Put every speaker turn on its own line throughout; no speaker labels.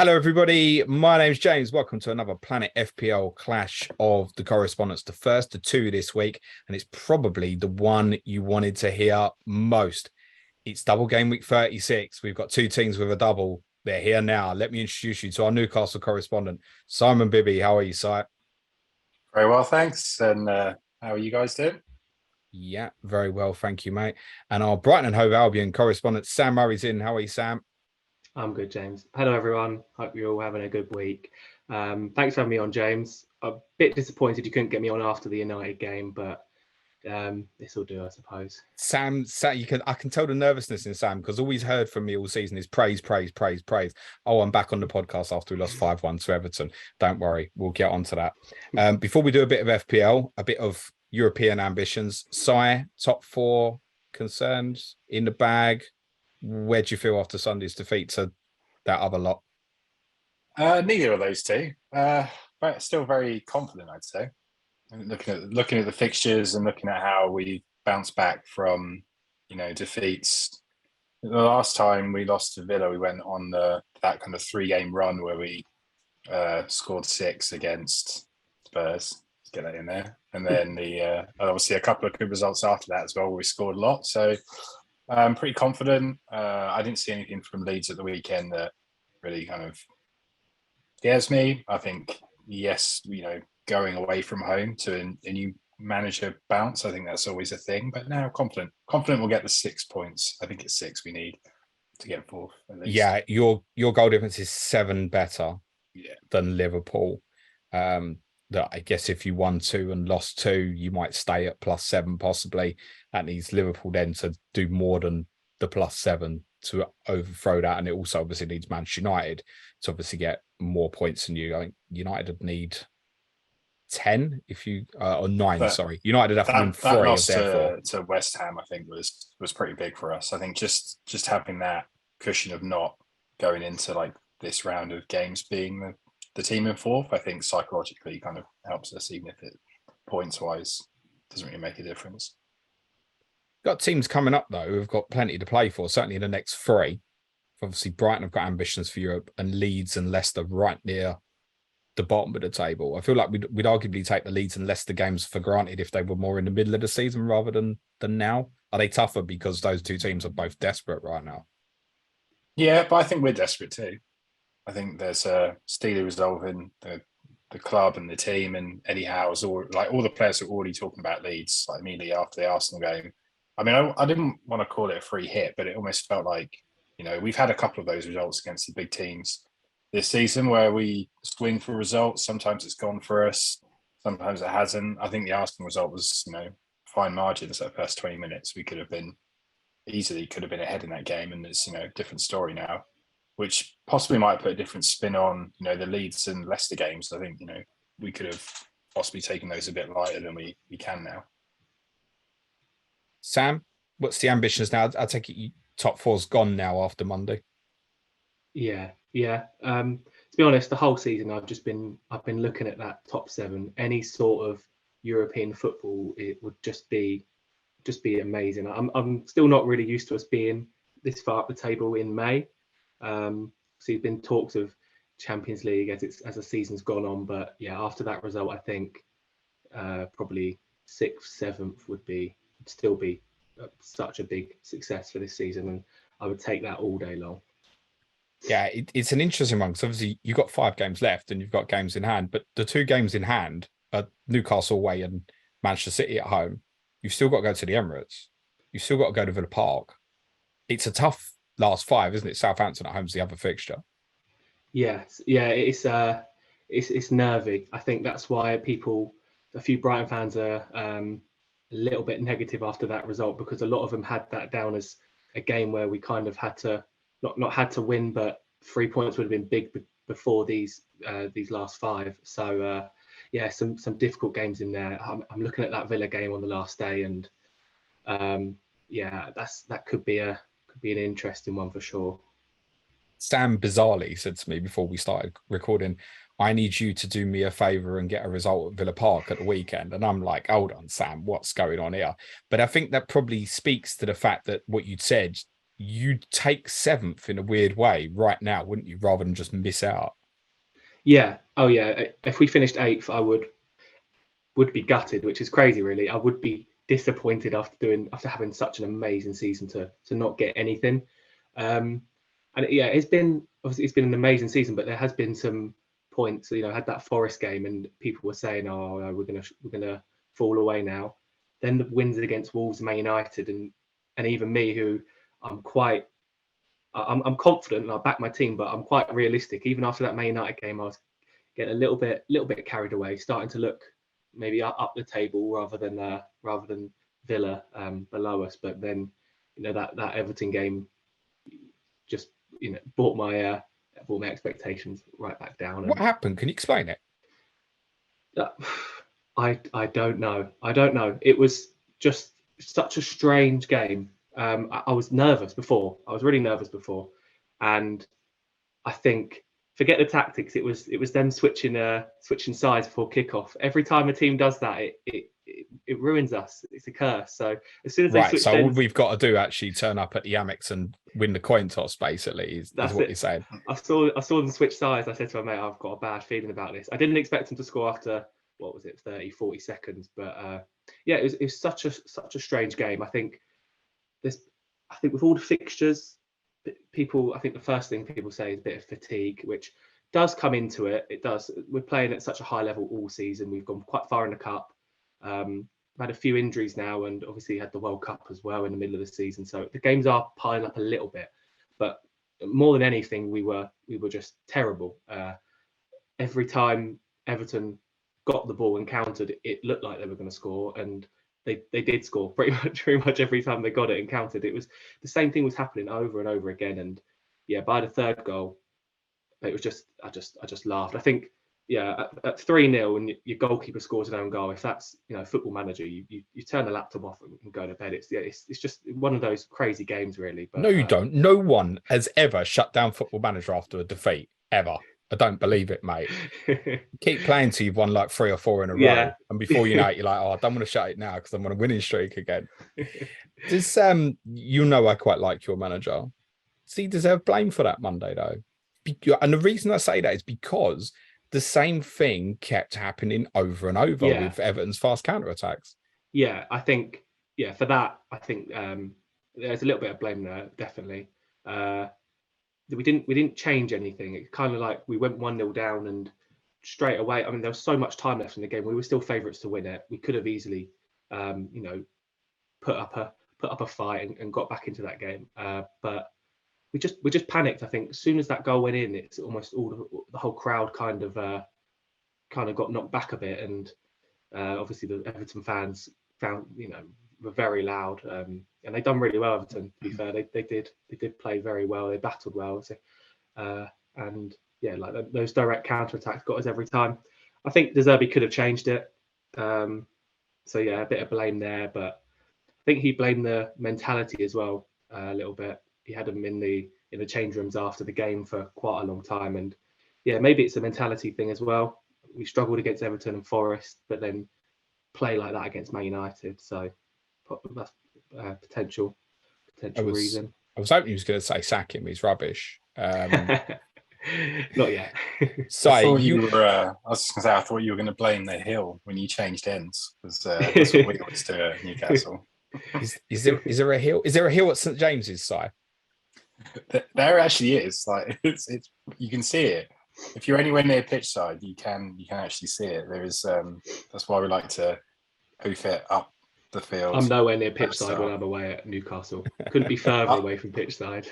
Hello, everybody. My name's James. Welcome to another Planet FPL clash of the correspondents, the first of two this week, and it's probably the one you wanted to hear most. It's Double Gameweek 36. We've got two teams with a double. They're here now. Let me introduce you to our Newcastle correspondent, Simon Bibby. How are you, Si?
Very well, thanks. And how are you guys doing?
Yeah, very well. Thank you, mate. And our Brighton and Hove Albion correspondent, Sam Murray's in. How are you, Sam?
I'm good, James. Hello, everyone. Hope you're all having a good week. Thanks for having me on, James. I'm a bit disappointed you couldn't get me on after the United game, but this will do, I suppose.
Sam, I can tell the nervousness in Sam because all he's heard from me all season is praise, praise, praise, praise. Oh, I'm back on the podcast after we lost 5-1 to Everton. Don't worry, we'll get onto that. Before we do a bit of FPL, a bit of European ambitions. Si, top four concerns in the bag. Where do you feel after Sunday's defeat to that other lot?
Neither of those two. But still very confident, I'd say. Looking at the fixtures and looking at how we bounced back from, defeats. The last time we lost to Villa, we went on that kind of 3-game run where we scored 6 against Spurs. Let's get that in there. And then obviously a couple of good results after that as well, where we scored a lot. So I'm pretty confident. I didn't see anything from Leeds at the weekend that really kind of scares me. I think, yes, going away from home to a new manager bounce, I think that's always a thing. But now confident we'll get the 6 points. I think it's 6 we need to get fourth.
Yeah, your goal difference is 7 better than Liverpool. That I guess if you won 2 and lost 2, you might stay at +7 possibly. That needs Liverpool then to do more than the +7 to overthrow that, and it also obviously needs Manchester United to obviously get more points than you. I think United would need 10 if you or 9. Sorry, United would have to win 3
that loss
of their 4.
to West Ham. I think was pretty big for us. I think just having that cushion of not going into like this round of games being the team in fourth, I think psychologically kind of helps us, even if it points wise doesn't really make a difference.
Got teams coming up though who've got plenty to play for, certainly in the next 3. Obviously, Brighton have got ambitions for Europe, and Leeds and Leicester right near the bottom of the table. I feel like we'd arguably take the Leeds and Leicester games for granted if they were more in the middle of the season rather than now. Are they tougher because those two teams are both desperate right now?
Yeah, but I think we're desperate too. I think there's a Steele resolving the club and the team, and Eddie Howe's all the players are already talking about Leeds like immediately after the Arsenal game. I mean, I didn't want to call it a free hit, but it almost felt like, we've had a couple of those results against the big teams this season where we swing for results. Sometimes it's gone for us, sometimes it hasn't. I think the Arsenal result was, fine margins that first 20 minutes. We could have been ahead in that game, and it's, a different story now, which possibly might put a different spin on, the Leeds and Leicester games. I think, we could have possibly taken those a bit lighter than we can now.
Sam, what's the ambitions now? I take it top 4's gone now after Monday.
Yeah. To be honest, the whole season I've been looking at that top 7. Any sort of European football, it would just be amazing. I'm still not really used to us being this far up the table in May. So there's been talks of Champions League as the season's gone on, but yeah, after that result, I think probably 6th, 7th would still be such a big success for this season, and I would take that all day long.
Yeah, it's an interesting one because obviously you've got 5 games left and you've got games in hand, but the 2 games in hand are Newcastle away and Manchester City at home. You've still got to go to the Emirates. You've still got to go to Villa Park. It's a tough last 5, isn't it? Southampton at home's the other fixture.
Yes, yeah, it's nervy. I think that's why a few Brighton fans are a little bit negative after that result, because a lot of them had that down as a game where we kind of had to not had to win, but 3 points would have been big before these last 5. So some difficult games in there. I'm looking at that Villa game on the last day, and that could be an interesting one for sure.
Sam bizarrely said to me before we started recording, I need you to do me a favour and get a result at Villa Park at the weekend. And I'm like, hold on, Sam, what's going on here? But I think that probably speaks to the fact that what you'd said, you'd take 7th in a weird way right now, wouldn't you, rather than just miss out?
Yeah. Oh yeah. If we finished 8th, I would be gutted, which is crazy, really. I would be disappointed after having such an amazing season to not get anything. And yeah, it's been an amazing season, but there has been some points. You know, I had that Forest game, and people were saying, "Oh, no, we're gonna fall away now." Then the wins against Wolves, Man United, and even me, who I'm confident and I back my team, but I'm quite realistic. Even after that Man United game, I was getting a little bit carried away, starting to look maybe up the table rather than Villa below us. But then, you know, that Everton game just, you know, brought my expectations right back down.
What happened? Can you explain it?
I don't know. It was just such a strange game. I was nervous before. I was really nervous before, and I think, forget the tactics. It was them switching sides before kickoff. Every time a team does that, it ruins us. It's a curse. So as soon as they switch,
all we've got to do actually turn up at the Amex and win the coin toss. Basically, is what you're saying.
I saw them switch sides. I said to my mate, I've got a bad feeling about this. I didn't expect them to score after, what was it, 30, 40 seconds. But yeah, it was such a strange game. I think with all the fixtures, I think the first thing people say is a bit of fatigue, which does come into it. It does. We're playing at such a high level all season. We've gone quite far in the cup. We've had a few injuries now, and obviously had the World Cup as well in the middle of the season. So the games are piling up a little bit, but more than anything, we were just terrible. Every time Everton got the ball and countered, it looked like they were going to score, and they did score pretty much every time they got it and counted. It was the same thing was happening over and over again. And yeah, by the third goal, it was just I just laughed. I think, yeah, at 3-0 and your goalkeeper scores an own goal, if that's, you know, Football Manager, you turn the laptop off and go to bed. It's just one of those crazy games, really. But,
no, you don't. No one has ever shut down Football Manager after a defeat, ever. I don't believe it, mate. Keep playing till you've won like 3 or 4 in a row, and before you know it, you're like, "Oh, I don't want to shut it now because I'm on a winning streak again." Does you know, I quite like your manager. Does he deserve blame for that Monday though? And the reason I say that is because the same thing kept happening over and over with Everton's fast counter-attacks.
Yeah, I think, for that, I think there's a little bit of blame there, definitely. We didn't change anything. It's kind of like we went 1-0 down, and straight away, I mean, there was so much time left in the game. We were still favourites to win it. We could have easily, you know, put up a fight and got back into that game. But we just panicked. I think as soon as that goal went in, it's almost the whole crowd kind of got knocked back a bit, and obviously the Everton fans were very loud, and they done really well. Everton, to be fair, they did play very well. They battled well, so, and yeah, like those direct counter attacks got us every time. I think De Zerbi could have changed it. So yeah, a bit of blame there, but I think he blamed the mentality as well a little bit. He had them in the change rooms after the game for quite a long time, and yeah, maybe it's a mentality thing as well. We struggled against Everton and Forest, but then play like that against Man United, so that's potential reason.
I was hoping he was going to say sack him. He's rubbish.
Not yet.
So
I was just going to say, I thought you were going to blame the hill when you changed ends, because that's what we always do at Newcastle.
Is there a hill? Is there a hill at St James's side?
There actually is. Like it's you can see it. If you're anywhere near pitch side, you can actually see it. There is. That's why we like to hoof it up the field.
I'm nowhere near pitch side when I'm away at Newcastle. Couldn't be further away from pitch side.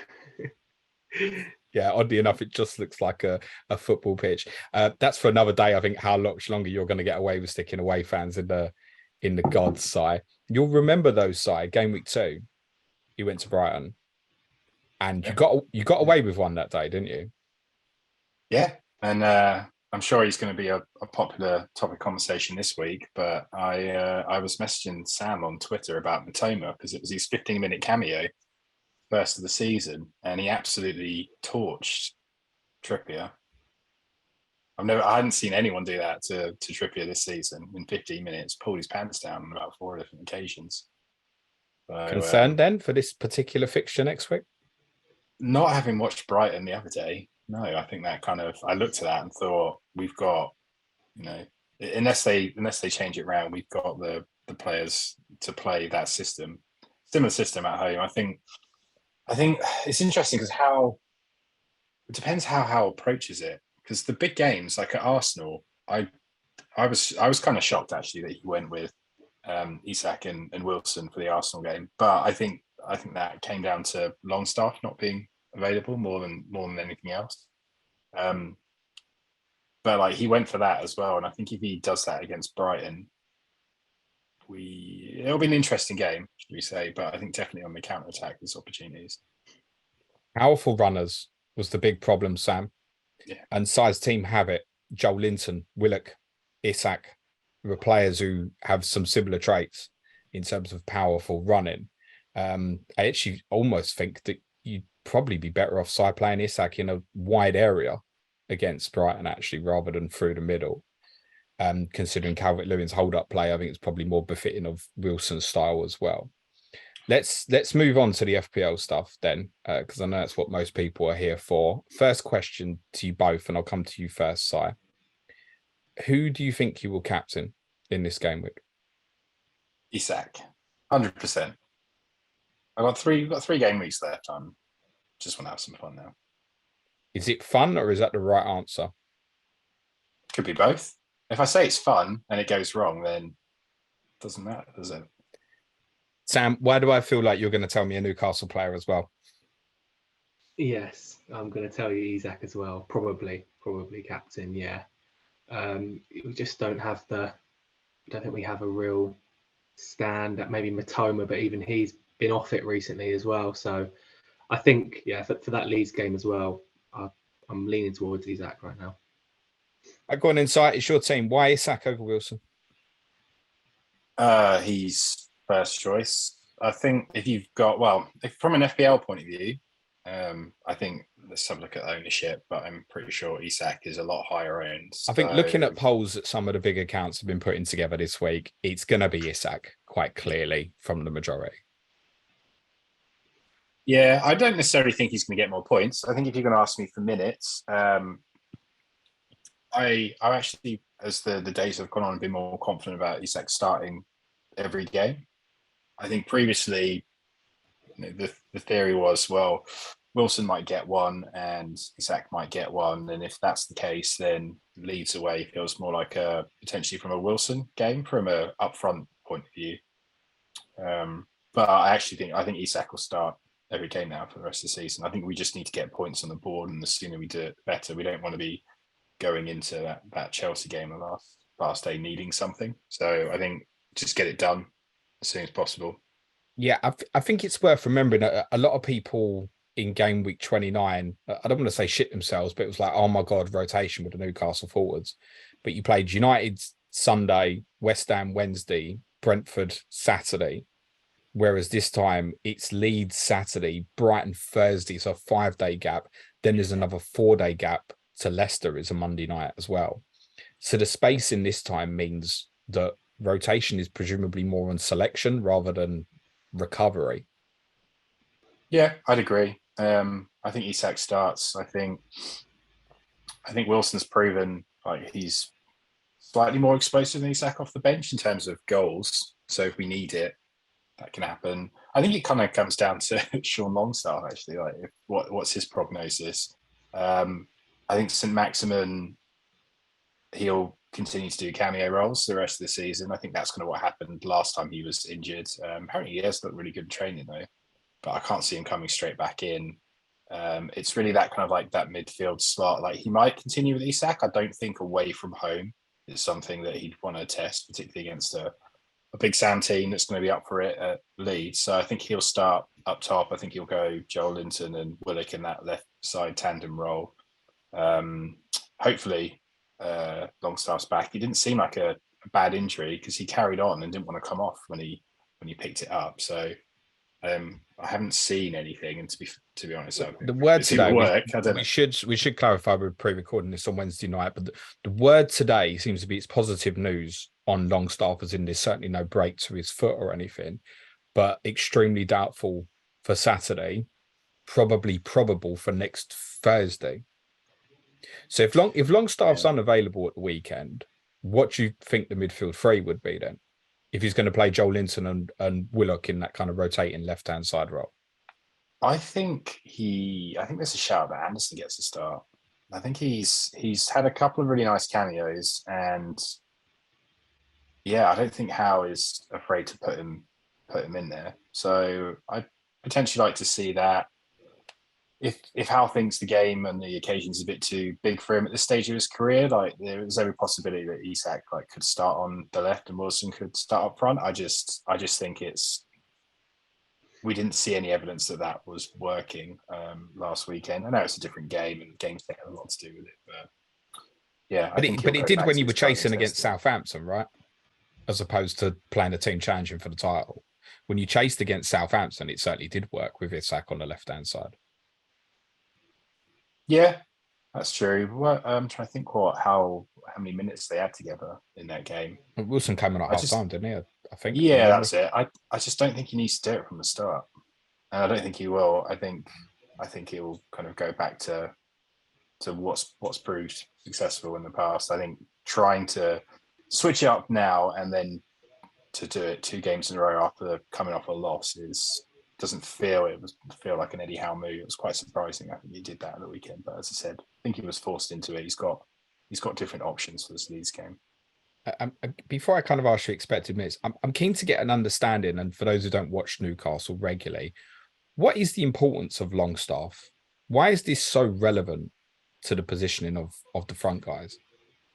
Yeah, oddly enough, it just looks like a football pitch. That's for another day. I think how much longer you're going to get away with sticking away fans in the Gods side. You'll remember those side game week 2. You went to Brighton, and you got away with one that day, didn't you?
Yeah, and I'm sure he's going to be a popular topic conversation this week. But I was messaging Sam on Twitter about Matoma because it was his 15-minute cameo, first of the season, and he absolutely torched Trippier. I hadn't seen anyone do that to Trippier this season in 15 minutes. Pulled his pants down on about 4 different occasions. So,
concerned then for this particular fixture next week?
not having watched Brighton the other day, no, I think that kind of, I looked at that and thought, we've got, unless they change it around, we've got the players to play that system, similar system at home. I think it's interesting because it depends how approaches it. Because the big games, like at Arsenal, I was kind of shocked actually that he went with Isak and Wilson for the Arsenal game. But I think that came down to Longstaff not being available more than anything else. But like he went for that as well, and I think if he does that against Brighton, it'll be an interesting game, should we say? But I think definitely on the counter attack, there's opportunities.
Powerful runners was the big problem, Sam.
Yeah.
And size team have it. Joelinton, Willock, Isak were players who have some similar traits in terms of powerful running. I actually almost think that you'd probably be better off side playing Isak in a wide area against Brighton, actually, rather than through the middle. Considering Calvert-Lewin's hold-up play, I think it's probably more befitting of Wilson's style as well. Let's move on to the FPL stuff then, because I know that's what most people are here for. First question to you both, and I'll come to you first, Si. Who do you think you will captain in this game week?
Isak, 100%. We've got three game weeks left. I just want to have some fun now.
Is it fun, or is that the right answer?
Could be both. If I say it's fun and it goes wrong, then it doesn't matter, does it?
Sam, why do I feel like you're going to tell me a Newcastle player as well?
Yes, I'm going to tell you Isak as well. Probably captain. Yeah, we just don't have I don't think we have a real stand at maybe Matoma, but even he's been off it recently as well. So I think, for that Leeds game as well, I'm leaning towards Isak right now.
I got an insight. It's your team. Why Isak over Wilson?
He's first choice. I think if from an FPL point of view, I think let's have a look at ownership, but I'm pretty sure Isak is a lot higher owned.
I think looking at polls that some of the big accounts have been putting together this week, it's going to be Isak quite clearly from the majority.
Yeah, I don't necessarily think he's going to get more points. I think if you're going to ask me for minutes, I actually, as the days have gone on, been more confident about Isak starting every game. I think previously, the theory was, well, Wilson might get one and Isak might get one, and if that's the case, then Leeds away feels more like a potentially from a Wilson game from a upfront point of view. But I think Isak will start every game now for the rest of the season. I think we just need to get points on the board, and the sooner we do it, the better. We don't want to be going into that Chelsea game the last day needing something. So I think just get it done as soon as possible.
Yeah, I think it's worth remembering that a lot of people in game week 29, I don't want to say shit themselves, but it was like, oh my God, rotation with the Newcastle forwards. But you played United Sunday, West Ham Wednesday, Brentford Saturday. Whereas this time it's Leeds Saturday, Brighton Thursday, so a 5-day gap. Then there's another 4-day gap to Leicester is a Monday night as well. So the space in this time means that rotation is presumably more on selection rather than recovery.
Yeah, I'd agree. I think Isak starts. I think Wilson's proven like he's slightly more explosive than Isak off the bench in terms of goals. So if we need it, that can happen. I think it kind of comes down to Sean Longstaff actually. Like, what's his prognosis? I think St. Maximin, he'll continue to do cameo roles the rest of the season. I think that's kind of what happened last time he was injured. Apparently, he has looked really good in training though, but I can't see him coming straight back in. It's really that kind of like that midfield slot. Like he might continue with Isak. I don't think away from home is something that he'd want to test, particularly against a big Sam team that's going to be up for it at Leeds. So I think he'll start up top. I think he'll go Joelinton and Willock in that left side tandem role. Hopefully Longstaff's back. He didn't seem like a bad injury because he carried on and didn't want to come off when he picked it up. So I haven't seen anything, and to be honest,
the word today
we
should clarify. We're pre-recording this on Wednesday night, but the word today seems to be it's positive news on Longstaff, as in there's certainly no break to his foot or anything, but extremely doubtful for Saturday. probably probable for next Thursday. So if Longstaff's unavailable at the weekend, what do you think the midfield three would be then? If he's going to play Joelinton and Willock in that kind of rotating left-hand side role?
I think there's a shout that Anderson gets a start. I think he's had a couple of really nice cameos, and I don't think Howe is afraid to put him in there. So I'd potentially like to see that. If Howe thinks the game and the occasion's a bit too big for him at this stage of his career, like there's every possibility that Isak could start on the left and Wilson could start up front. I just think we didn't see any evidence that was working last weekend. I know it's a different game and games have a lot to do with it, but
but it did when you were chasing against Southampton, right? As opposed to playing a team challenging for the title. When you chased against Southampton, it certainly did work with Isak on the left-hand side.
Yeah, that's true. Well, I'm trying to think how many minutes they had together in that game.
Wilson came on at half time, didn't he? I think.
Yeah, that's it. I just don't think he needs to do it from the start, and I don't think he will. I think he'll kind of go back to what's proved successful in the past. I think trying to switch it up now and then to do it 2 games in a row after coming off a loss doesn't feel like an Eddie Howe move. It was quite surprising. I think he did that at the weekend, but as I said, I think he was forced into it. He's got different options for this Leeds game.
Before I kind of ask you expected minutes, I'm keen to get an understanding, and for those who don't watch Newcastle regularly, what is the importance of Longstaff? Why is this so relevant to the positioning of the front guys?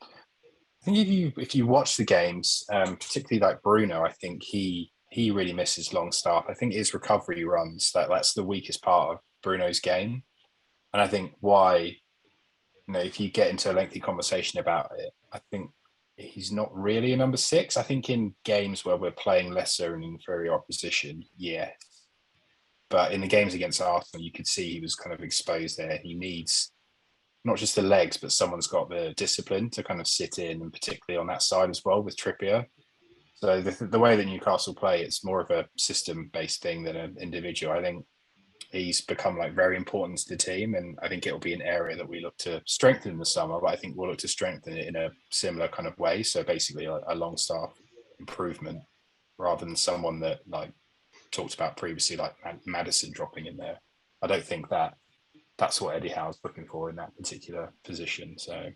I think if you watch the games, particularly like Bruno, I think he really misses Longstaff. I think his recovery runs, that's the weakest part of Bruno's game. And I think why, if you get into a lengthy conversation about it, I think he's not really a number 6. I think in games where we're playing lesser and inferior opposition, yes. But in the games against Arsenal, you could see he was kind of exposed there. He needs not just the legs, but someone's got the discipline to kind of sit in, and particularly on that side as well with Trippier. So the way that Newcastle play, it's more of a system-based thing than an individual. I think he's become very important to the team, and I think it'll be an area that we look to strengthen in the summer, but I think we'll look to strengthen it in a similar kind of way. So basically a Longstaff improvement rather than someone that talked about previously, like Maddison dropping in there. I don't think that's what Eddie Howe's looking for in that particular position. So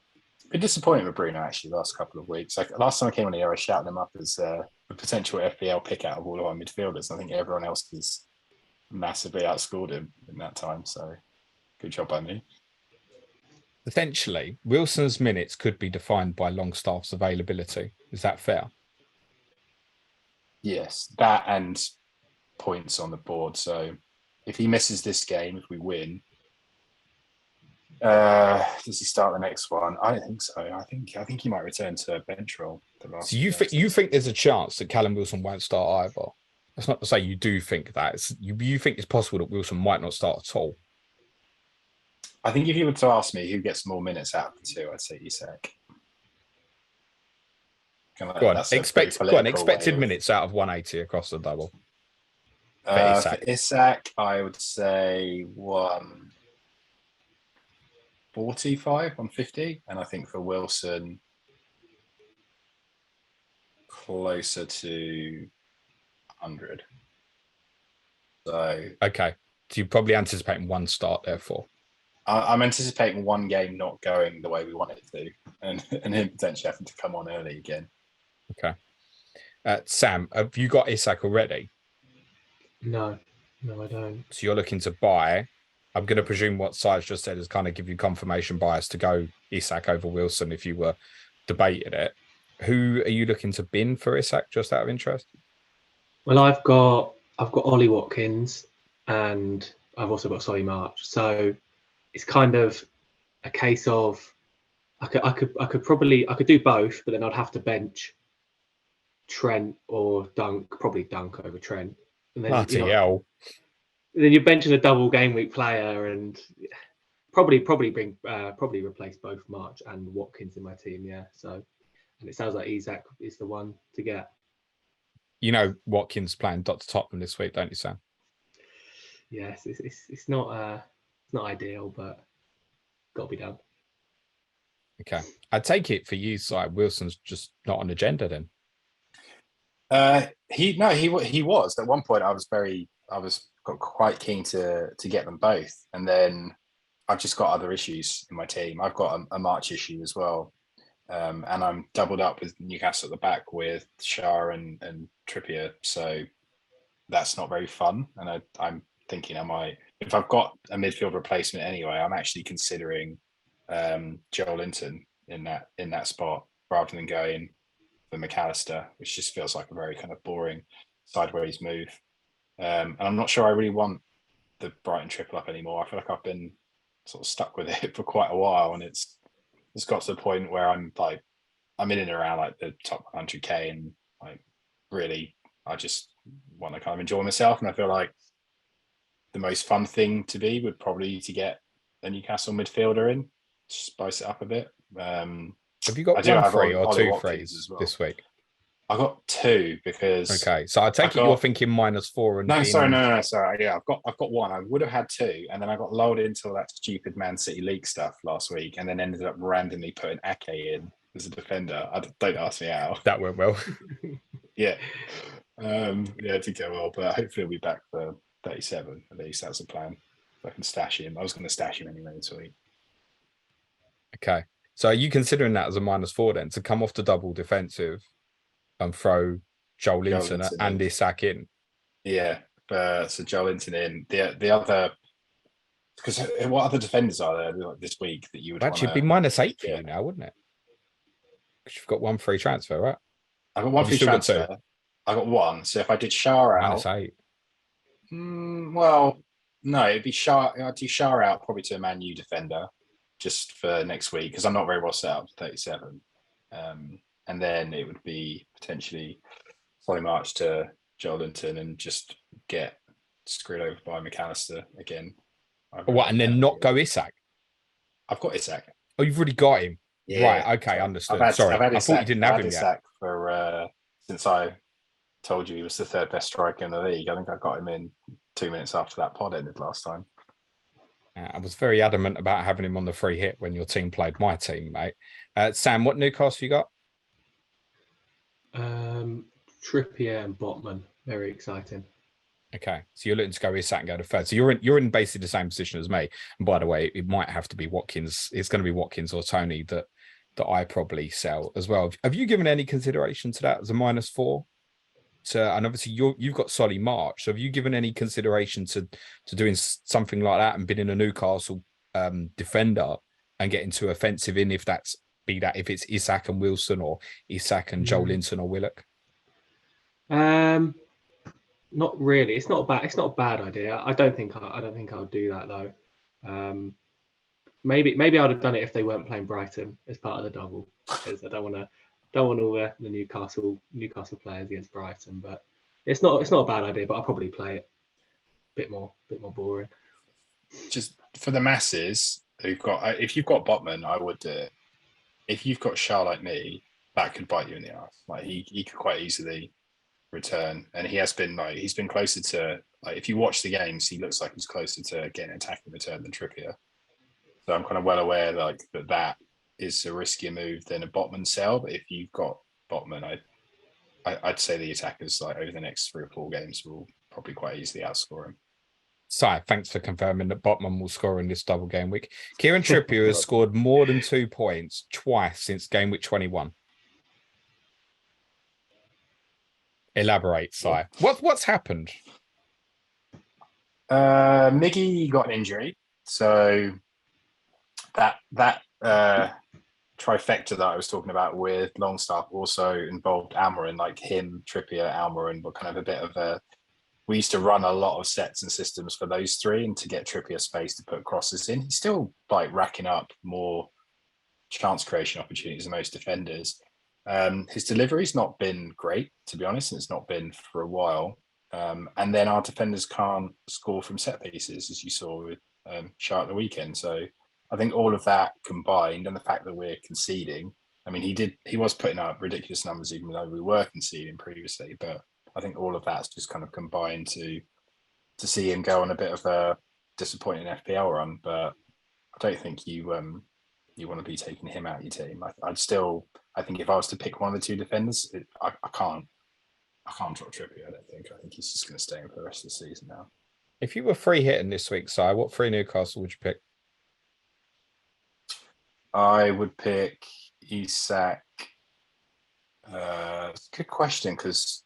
been disappointed with Bruno actually the last couple of weeks. Last time I came on here, I shouted him up as a potential FPL pick out of all of our midfielders. I think everyone else has massively outscored him in that time. So good job by me.
Essentially, Wilson's minutes could be defined by Longstaff's availability. Is that fair?
Yes, that and points on the board. So if he misses this game, if we win, does he start the next one? I don't think so. I think he might return to bench role.
So you think there's a chance that Callum Wilson won't start either? That's not to say you do think that. You think it's possible that Wilson might not start at all?
I think if you were to ask me who gets more minutes out of the two, I'd say Isak.
Go on, expected minutes out of 180 across the double.
For Isak, I would say 145, 150, and I think for Wilson, closer to 100. So
okay, so you're probably anticipating one start, therefore.
I'm anticipating one game not going the way we want it to, and him potentially having to come on early again.
Okay. Sam, have you got Isak already?
No, I don't.
So you're looking to buy. I'm going to presume what Si's just said is kind of give you confirmation bias to go Isak over Wilson if you were debating it. Who are you looking to bin for Isak, just out of interest?
Well, I've got Ollie Watkins and I've also got Solly March. So it's kind of a case of I could do both, but then I'd have to bench Trent or Dunk, probably Dunk over Trent. And then
hell.
Then you're benching a double game week player and probably replace both March and Watkins in my team. Yeah. So, and it sounds like Isak is the one to get.
You know, Watkins playing Dr. Tottenham this week, don't you, Sam?
Yes, it's not ideal, but got to be done.
Okay, I take it for you, Si, Wilson's just not on agenda then.
He was at one point. I was quite keen to get them both, and then I've just got other issues in my team. I've got a March issue as well, and I'm doubled up with Newcastle at the back with Shah and Trippier, so that's not very fun. And I'm thinking, if I've got a midfield replacement anyway, I'm actually considering Joelinton in that spot rather than going for Mac Allister, which just feels like a very kind of boring sideways move. And I'm not sure I really want the Brighton triple up anymore. I feel like I've been sort of stuck with it for quite a while, and it's got to the point where I'm in and around like the top 100k, and like really I just want to kind of enjoy myself. And I feel like the most fun thing to be would probably to get a Newcastle midfielder in, spice it up a bit.
Have you got one free or two frees this week?
I got two because.
Okay, so I take it you're thinking -4 and.
No, sorry. Yeah, I've got one. I would have had two, and then I got lulled into that stupid Man City league stuff last week, and then ended up randomly putting Ake in as a defender. Don't ask me how.
That went well.
Yeah, it did go well, but hopefully he'll be back for 37. At least that's the plan. If I can stash him. I was going to stash him anyway this week.
Okay. So are you considering that as a -4 then, to come off the double defensive and throw Joelinton and Isak in?
Yeah, so Joelinton in. The other, because what other defenders are there this week that you would
actually be -8 for you now, wouldn't it? Because you've got one free transfer, right?
I've got one free transfer. I got one. So if I did Shah out,
-8.
Well, no, it'd be Shah. I'd do Shah out probably to a Man U defender just for next week because I'm not very well set up to 37. And then it would be potentially Solly March to Joelinton and just get screwed over by Mac Allister again.
What, and then not go Isak?
I've got Isak.
Oh, you've already got him.
Yeah,
right, okay, understood.
I
thought you didn't have him
Isak for since I told you he was the third best striker in the league. I think I got him in 2 minutes after that pod ended last time.
I was very adamant about having him on the free hit when your team played my team, mate. Sam, what Newcastle you got?
Trippier and Botman. Very exciting.
Okay, so you're looking to go Isak and go to third. So you're in basically the same position as me. And by the way, it might have to be Watkins. It's going to be Watkins or Tony that I probably sell as well. Have you given any consideration to that as a -4? And obviously you've got Solly March. So have you given any consideration to doing something like that and being in a Newcastle defender and getting too offensive in if it's Isak and Wilson or Isak and Joelinton or Willock?
Not really. It's not a bad idea. I don't think I'll do that though. Maybe I'd have done it if they weren't playing Brighton as part of the double, because I don't want all the Newcastle players against Brighton. But it's not a bad idea. But I'll probably play it a bit more boring.
Just for the masses who've got, if you've got Botman, I would do it. If you've got Shah like me, that could bite you in the ass. Like he could quite easily return, and he's been closer to, like, if you watch the games, he looks like he's closer to getting an attacking return than Trippier. So I'm kind of well aware that is a riskier move than a Botman sell. But if you've got Botman, I'd say the attackers like over the next 3 or 4 games will probably quite easily outscore him.
Si, thanks for confirming that Botman will score in this double game week. Kieran Trippier has scored more than 2 points twice since game week 21. Elaborate, Si. What's happened?
Miggy got an injury, so that trifecta that I was talking about with Longstaff also involved Almiron, like him, Trippier, Almiron were kind of a bit of a. We used to run a lot of sets and systems for those 3, and to get Trippier space to put crosses in. He's still like racking up more chance creation opportunities than most defenders. His delivery's not been great, to be honest, and it's not been for a while. And then our defenders can't score from set pieces, as you saw with Shah at the weekend. So I think all of that combined, and the fact that we're conceding, I mean, he was putting up ridiculous numbers even though we were conceding previously, but I think all of that's just kind of combined to to see him go on a bit of a disappointing FPL run, but I don't think you want to be taking him out of your team. I think if I was to pick one of the two defenders, I can't drop Trippier. I think he's just going to stay in for the rest of the season now.
If you were free hitting this week, Si, what free Newcastle would you pick?
I would pick Isak. It's a good question because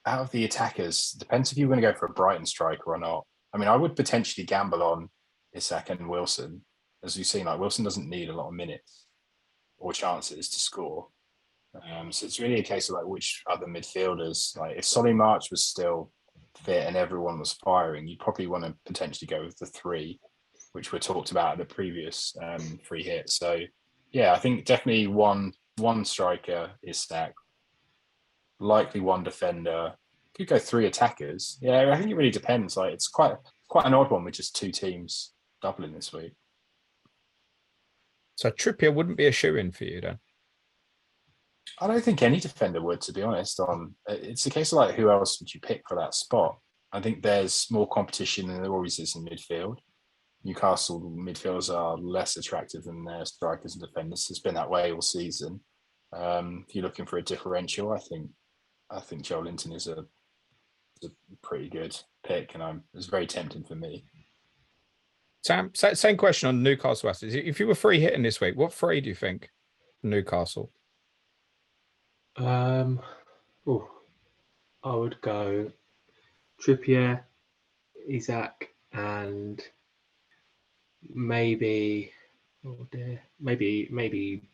out of the attackers, depends if you're going to go for a Brighton striker or not. I mean, I would potentially gamble on Isak and Wilson. As you've seen, Wilson doesn't need a lot of minutes or chances to score. So it's really a case of which other midfielders. If Solly March was still fit and everyone was firing, you'd probably want to potentially go with the three, which were talked about at the previous free hit. So yeah, I think definitely one striker is Isak. Likely one defender. Could go three attackers. Yeah, I think it really depends. It's quite an odd one with just two teams doubling this week.
So Trippier wouldn't be a shoe-in for you then?
I don't think any defender would, to be honest. It's a case of who else would you pick for that spot? I think there's more competition than there always is in midfield. Newcastle midfielders are less attractive than their strikers and defenders. It's been that way all season. If you're looking for a differential, I think Joelinton is a pretty good pick, and it's very tempting for me.
Sam, same question on Newcastle assets. If you were free hitting this week, what three do you think Newcastle?
I would go Trippier, Isak, and maybe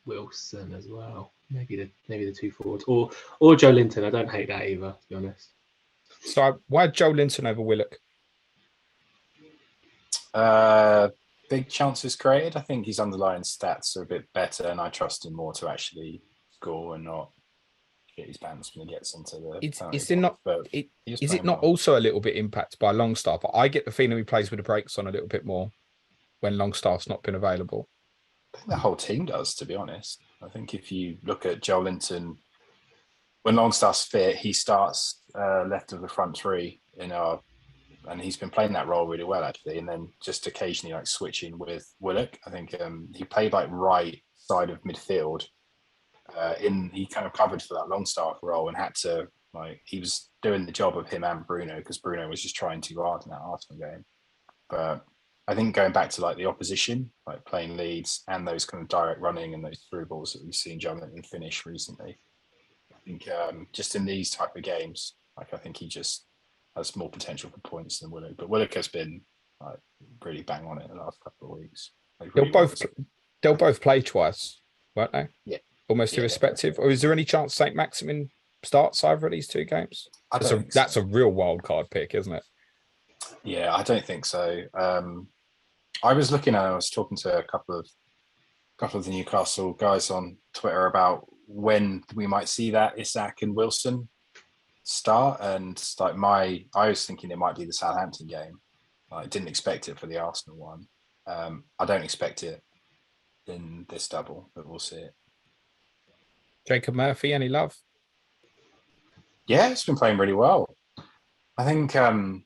Wilson as well. Maybe the two forwards or Joelinton. I don't hate that either, to be honest.
So why Joelinton over Willock?
Big chances created. I think his underlying stats are a bit better, and I trust him more to actually score and not get his pants when he gets into the.
Is it not also a little bit impacted by Longstaff? I get the feeling he plays with the brakes on a little bit more when Longstaff's not been available.
I think the whole team does, to be honest. I think if you look at Joelinton, when Longstaff's fit, he starts left of the front three and he's been playing that role really well actually. And then just occasionally switching with Willock. I think he played right side of midfield. He kind of covered for that Longstaff role and had to he was doing the job of him and Bruno because Bruno was just trying too hard in that Arsenal game. But I think going back to the opposition, playing Leeds and those kind of direct running and those through balls that we've seen Joelinton finish recently, I think just in these type of games, I think he just has more potential for points than Willock. But Willock has been really bang on it in the last couple of weeks.
They'll both play twice, won't they?
Yeah.
Almost irrespective. Or is there any chance St. Maximin starts either of these two games? That's a real wild card pick, isn't it?
Yeah, I don't think so. I was talking to a couple of the Newcastle guys on Twitter about when we might see that Isak and Wilson start, and I was thinking it might be the Southampton game. I didn't expect it for the Arsenal one. I don't expect it in this double, but we'll see it.
Jacob Murphy, any love?
Yeah, he's been playing really well. I think from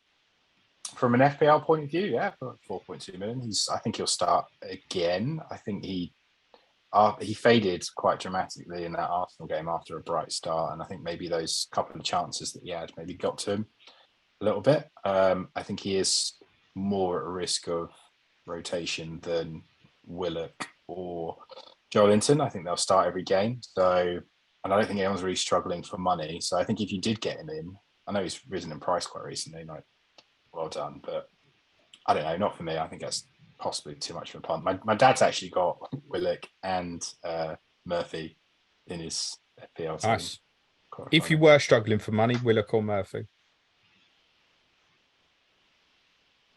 an FPL point of view, yeah, for 4.2 million, I think he'll start again. I think he faded quite dramatically in that Arsenal game after a bright start, and I think maybe those couple of chances that he had maybe got to him a little bit. I think he is more at risk of rotation than Willock or Joelinton. I think they'll start every game. So, and I don't think anyone's really struggling for money. So I think if you did get him in, I know he's risen in price quite recently, well done, but I don't know, not for me. I think that's possibly too much of a punt. My dad's actually got Willock and Murphy in his FPL team.
Nice. If you were struggling for money, Willock or Murphy?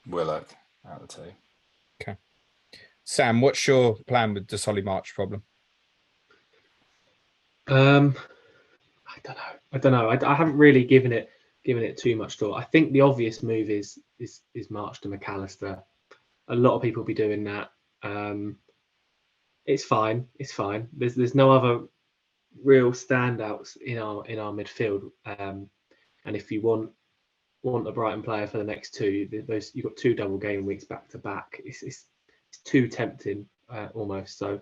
Willock out of the two.
Okay. Sam, what's your plan with the Solly March problem?
I don't know. I haven't really given it too much thought. I think the obvious move is March to Mac Allister. A lot of people will be doing that. It's fine. There's no other real standouts in our midfield. And if you want want a Brighton player for the next two. Those you've got 2 double game weeks back to back. It's too tempting almost. So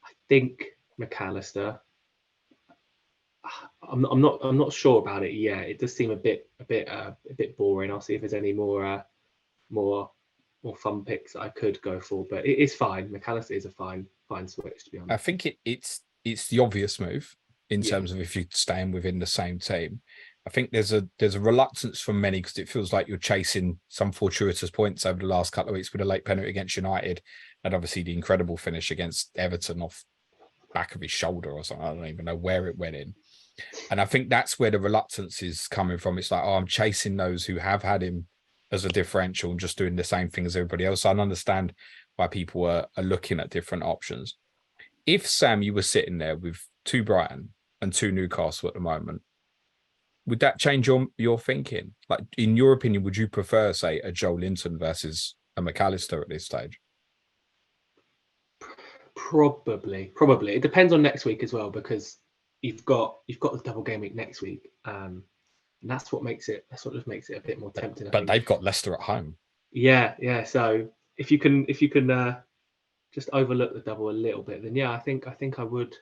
I think Mac Allister. I'm not sure about it yet. It does seem a bit boring. I'll see if there's any more fun picks that I could go for, but it is fine. Mac Allister is a fine switch, to be honest.
I think it's the obvious move in terms of if you're staying within the same team. I think there's a reluctance from many because it feels like you're chasing some fortuitous points over the last couple of weeks with a late penalty against United, and obviously the incredible finish against Everton off back of his shoulder or something. I don't even know where it went in. And I think that's where the reluctance is coming from. It's like, oh, I'm chasing those who have had him as a differential and just doing the same thing as everybody else. I understand why people are looking at different options. If, Sam, you were sitting there with 2 Brighton and 2 Newcastle at the moment, would that change your thinking? Like, in your opinion, would you prefer, say, a Joelinton versus a Mac Allister at this stage?
Probably. It depends on next week as well, because you've got the double game week next week, and that's what just makes it a bit more tempting.
But they've got Leicester at home.
Yeah. So if you can just overlook the double a little bit, then yeah, I think I would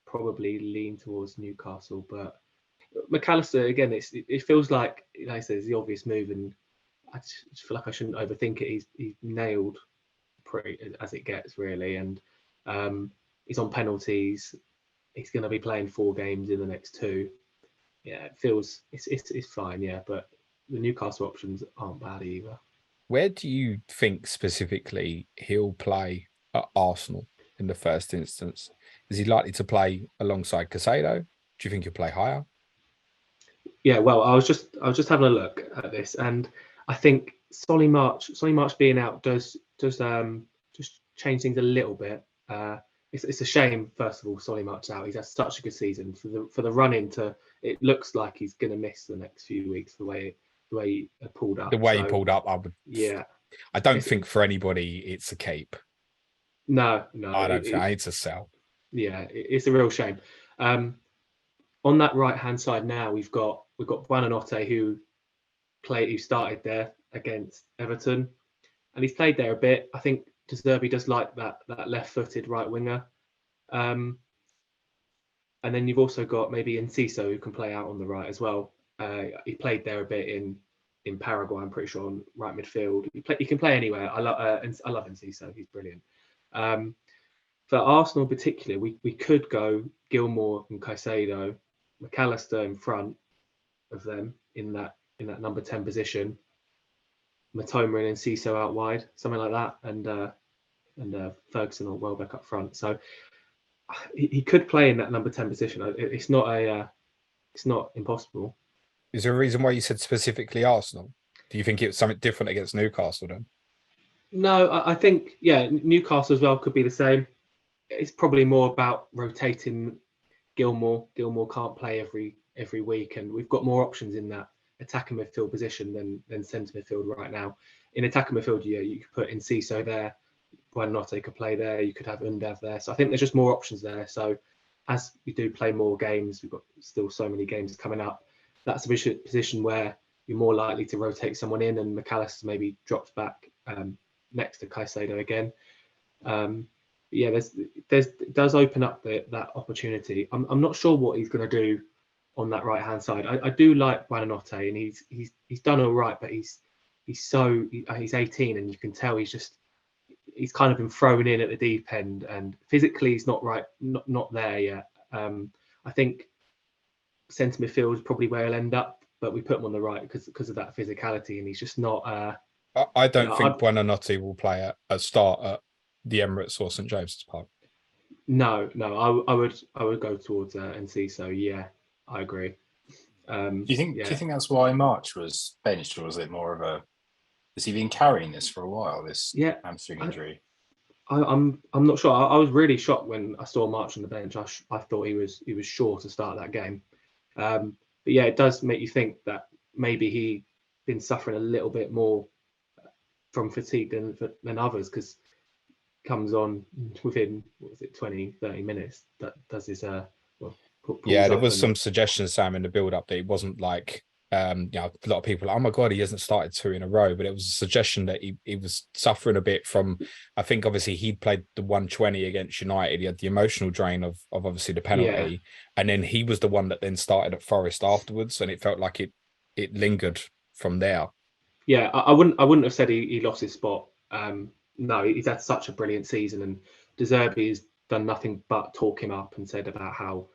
probably lean towards Newcastle. But Mac Allister, again, it feels like I said, it's the obvious move, and I just feel like I shouldn't overthink it. He's nailed pretty as it gets, really, and he's on penalties. He's going to be playing 4 games in the next 2. Yeah, it feels it's fine. Yeah, but the Newcastle options aren't bad either.
Where do you think specifically he'll play at Arsenal in the first instance? Is he likely to play alongside Caicedo? Do you think he'll play higher?
Yeah, well, I was just having a look at this, and I think Solly March being out does just change things a little bit. It's a shame, first of all, Solly March out. He's had such a good season. For the run into, it looks like he's going to miss the next few weeks the way he pulled up.
The way he pulled up, I would.
Yeah,
I don't think for anybody it's a cape.
No,
I don't think it's a sell.
Yeah, it's a real shame. On that right hand side now, we've got Buonanotte who started there against Everton, and he's played there a bit. I think De Zerbi does like that left-footed right winger. And then you've also got maybe Encisio who can play out on the right as well. He played there a bit in Paraguay, I'm pretty sure, on right midfield. He can play anywhere. I love Encisio. He's brilliant. For Arsenal in particular, we could go Gilmour and Caicedo, Mac Allister in front of them in that number 10 position, Matoma and Encisio out wide, something like that, and Ferguson or Welbeck up front. So he could play in that number 10 position. It's not impossible.
Is there a reason why you said specifically Arsenal? Do you think it's something different against Newcastle then?
No, I think, Newcastle as well could be the same. It's probably more about rotating Gilmour. Gilmour can't play every week, and we've got more options in that attacking midfield position than centre midfield right now. In attacking midfield, you could put Encisio there, Buonanotte could play there, you could have Undav there. So I think there's just more options there. So as we do play more games, we've got still so many games coming up. That's a position where you're more likely to rotate someone in, and Mac Allister maybe drops back next to Caicedo again. It does open up that opportunity. I'm not sure what he's going to do on that right hand side. I do like Buonanotte, and he's done all right, but he's 18, and you can tell he's kind of been thrown in at the deep end, and physically he's not there yet. I think centre midfield is probably where he'll end up, but we put him on the right because of that physicality, and he's just not.
I don't think Buonanotte will play a start at the Emirates or St James's Park.
No, I would go towards Encisio. Yeah, I agree.
Do you think that's why March was benched, or was it more of a? Has he been carrying this for a while? This hamstring injury.
I'm not sure. I was really shocked when I saw March on the bench. I thought he was sure to start that game. But yeah, it does make you think that maybe he'd been suffering a little bit more from fatigue than others, because comes on within 20-30 minutes that does his there was some suggestions, Sam, in the build up that it wasn't like
A lot of people, oh my God, he hasn't started 2 in a row, but it was a suggestion that he was suffering a bit from, I think obviously he'd played the 120 against United. He had the emotional drain of obviously the penalty. And then he was the one that then started at Forest afterwards. And it felt like it lingered from there.
Yeah, I wouldn't have said he lost his spot. No, he's had such a brilliant season, and De Zerbi's done nothing but talk him up and said about how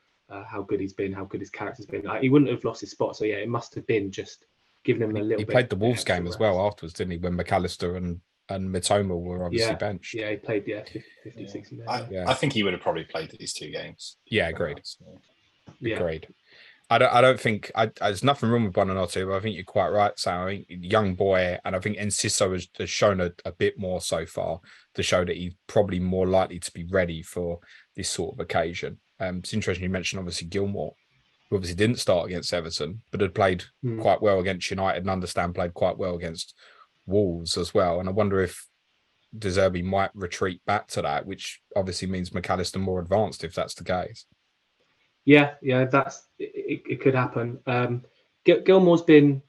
good he's been, how good his character's been. He wouldn't have lost his spot. So yeah, it must have been just giving him a little bit.
He played the Wolves game as well afterwards, didn't he? When Mac Allister and Mitoma were obviously benched.
Yeah, he played 50, 60 minutes.
I think he would have probably played these 2 games.
Yeah, agreed. Agreed. I don't think there's nothing wrong with Buonanotte, but I think you're quite right, Sam. I think young boy, and I think Encisio has shown a bit more so far to show that he's probably more likely to be ready for this sort of occasion. It's interesting you mentioned obviously Gilmour, who obviously didn't start against Everton, but had played quite well against United, and understand played quite well against Wolves as well. And I wonder if De Zerbi might retreat back to that, which obviously means Mac Allister more advanced if that's the case.
Yeah, that's it could happen. Gilmour's been